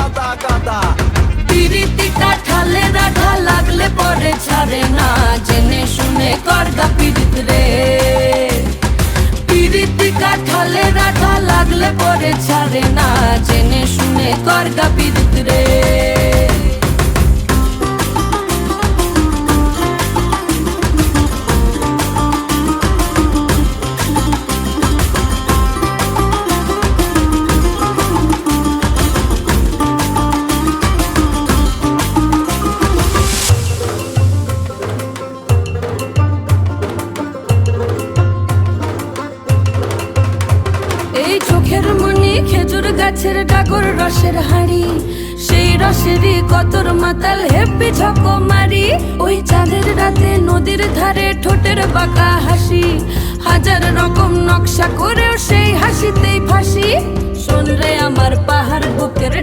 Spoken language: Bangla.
গাদা গাদা। পিরিতি কাঠালে রাধা লাগলে পরে ছাড়ে না, জেনে শুনে করগা পিরিত রে। পিরিতি কাঠালে রাধা লাগলে পরে ছাড়ে না, জেনে শুনে করগা পিরিত রে। এই চোখের মনি খেজুর গাছের ডাগর রসের হাড়ি, সেই রসেরই কতর মাতাল হেপি ঝকো মারি। ওই চাঁদের রাতে নদীর ধারে ঠোঁটের বাঁকা হাসি, হাজার রকম নকশা করেও সেই হাসিতেই ফাঁসি। শোন রে আমার পাহাড় বুকের